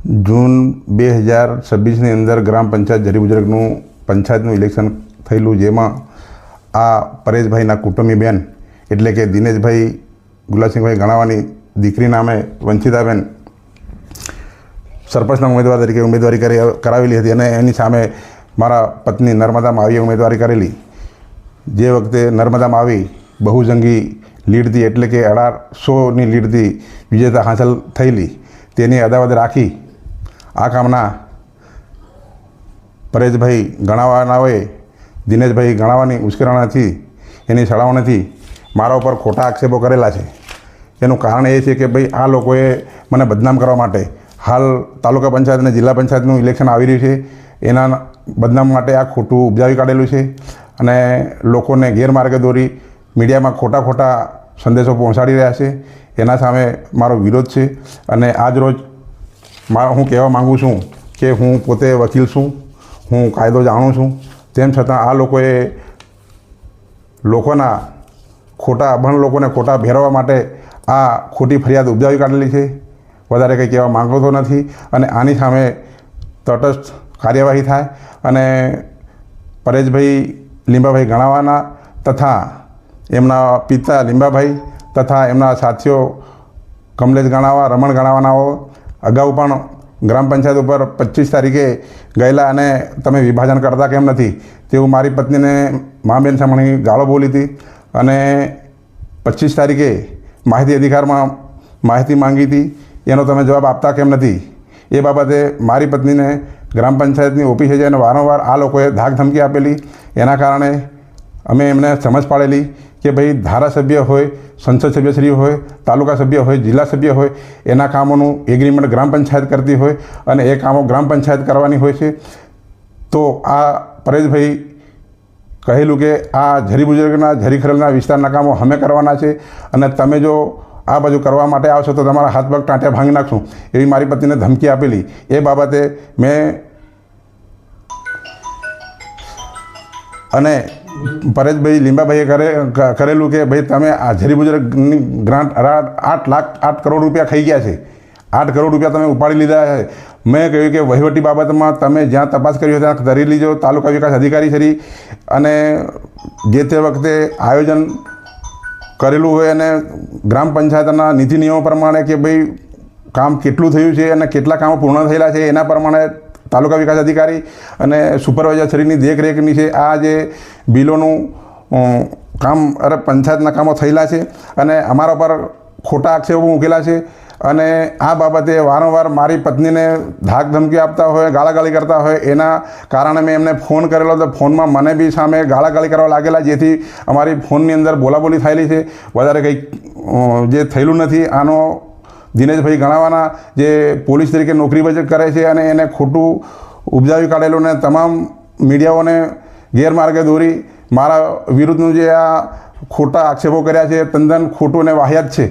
જૂન 2026ની અંદર ગ્રામ પંચાયત ઝરી બુજુર્ગનું પંચાયતનું ઇલેક્શન થયેલું, જેમાં આ પરેશભાઈના કુટુંબી બેન એટલે કે દિનેશભાઈ ગુલાબસિંહભાઈ ગણાવાની દીકરી નામે વંચિતાબેન સરપંચના ઉમેદવાર તરીકે ઉમેદવારી કરાવેલી હતી અને એની સામે મારા પત્ની નર્મદા માવીએ ઉમેદવારી કરેલી. જે વખતે નર્મદા માવી બહુજંગી લીડથી એટલે કે 1800ની લીડથી વિજેતા હાંસલ થયેલી, તેની અદાવત રાખી આ કામના પરેશભાઈ ગણાવાનાઓએ દિનેશભાઈ ગણાવાની ઉશ્કેરણીથી એની સળાવણીથી મારા ઉપર ખોટા આક્ષેપો કરેલા છે. એનું કારણ એ છે કે ભાઈ આ લોકોએ મને બદનામ કરવા માટે હાલ તાલુકા પંચાયત અને જિલ્લા પંચાયતનું ઇલેક્શન આવી રહ્યું છે, એના બદનામ માટે આ ખોટું ઉપજાવી કાઢેલું છે અને લોકોને ગેરમાર્ગે દોરી મીડિયામાં ખોટા સંદેશો પહોંચાડી રહ્યા છે. એના સામે મારો વિરોધ છે અને આજ રોજ હું કહેવા માગું છું કે હું પોતે વકીલ છું, હું કાયદો જાણું છું, તેમ છતાં આ લોકોએ અભણ લોકોને ખોટા ભેરવવા માટે આ ખોટી ફરિયાદ ઉપજાવી કાઢેલી છે. વધારે કંઈ કહેવા માંગતો તો નથી અને આની સામે તટસ્થ કાર્યવાહી થાય અને પરેશભાઈ લીંબાભાઈ ગણાવાના તથા એમના પિતા લીંબાભાઈ તથા એમના સાથીઓ કમલેશ ગણાવા, રમણ ગણાવાનાઓ અગાઉ પણ ગ્રામ પંચાયત ઉપર 25 તારીખે ગયેલા અને તમે વિભાજન કરતા કેમ નથી તેવું મારી પત્નીને મા બેન સામે ગાળો બોલી હતી અને 25 તારીખે માહિતી અધિકારમાં માહિતી માંગી હતી, એનો તમે જવાબ આપતા કેમ નથી. એ બાબતે મારી પત્નીને ગ્રામ પંચાયતની ઓફિસે જઈને વારંવાર આ લોકોએ ધાક ધમકી આપેલી. એના કારણે અમે એમને સમજ પાડેલી કે ભાઈ ધારાસભ્ય હોય, સંસદ સભ્યશ્રી હોય, તાલુકા સભ્ય હોય, જિલ્લા સભ્ય હોય, એના કામોનું એગ્રીમેન્ટ ગ્રામ પંચાયત કરતી હોય અને એ કામો ગ્રામ પંચાયત કરવાની હોય છે. તો આ પરેશભાઈ કહેલું કે આ ઝરી બુજુર્ગના ઝરી ખરેલના વિસ્તારના કામો અમે કરવાના છે અને તમે જો આ બાજુ કરવા માટે આવશો તો તમારા હાથ પગ ટાંટ્યા ભાંગી નાખશું એવી મારી પત્નીને ધમકી આપેલી. એ બાબતે મેં અને પરેશભાઈ લીંબાભાઈએ કરેલું કે ભાઈ તમે આ ઝરી બુજુર્ગની ગ્રાન્ટ 8 કરોડ રૂપિયા ખાઈ ગયા છે, 8 કરોડ રૂપિયા તમે ઉપાડી લીધા છે. મેં કહ્યું કે વહીવટી બાબતમાં તમે જ્યાં તપાસ કરી હોય ત્યાં કરી લીજો, તાલુકા વિકાસ અધિકારી શ્રી અને જે તે વખતે આયોજન કરેલું હોય અને ગ્રામ પંચાયતના નીતિ નિયમો પ્રમાણે કે ભાઈ કામ કેટલું થયું છે અને કેટલા કામો પૂર્ણ થયેલા છે એના પ્રમાણે તાલુકા વિકાસ અધિકારી અને સુપરવાઇઝર શ્રીની દેખરેખની છે આ જે બિલોનું કામ પંચાયતના કામો થયેલા છે અને અમારા પર ખોટા આક્ષેપો મૂકેલા છે. અને આ બાબતે વારંવાર મારી પત્નીને ધાક ધમકી આપતા હોય, ગાળાગાળી કરતા હોય, એના કારણે મેં એમને ફોન કરેલો તો ફોનમાં મને બી સામે ગાળાગાળી કરવા લાગેલા, જેથી અમારી ફોનની અંદર બોલાબોલી થયેલી છે. વધારે કંઈક જે થયેલું નથી. આનો દિનેશભાઈ ગણાવાના જે પોલીસ તરીકે નોકરી બજેટ કરે છે અને એને ખોટું ઉપજાવી કાઢેલું ને તમામ મીડિયાઓને ગેરમાર્ગે દોરી મારા વિરુદ્ધનું જે આ ખોટા આક્ષેપો કર્યા છે તદ્દન ખોટું અને વાહિયાત છે.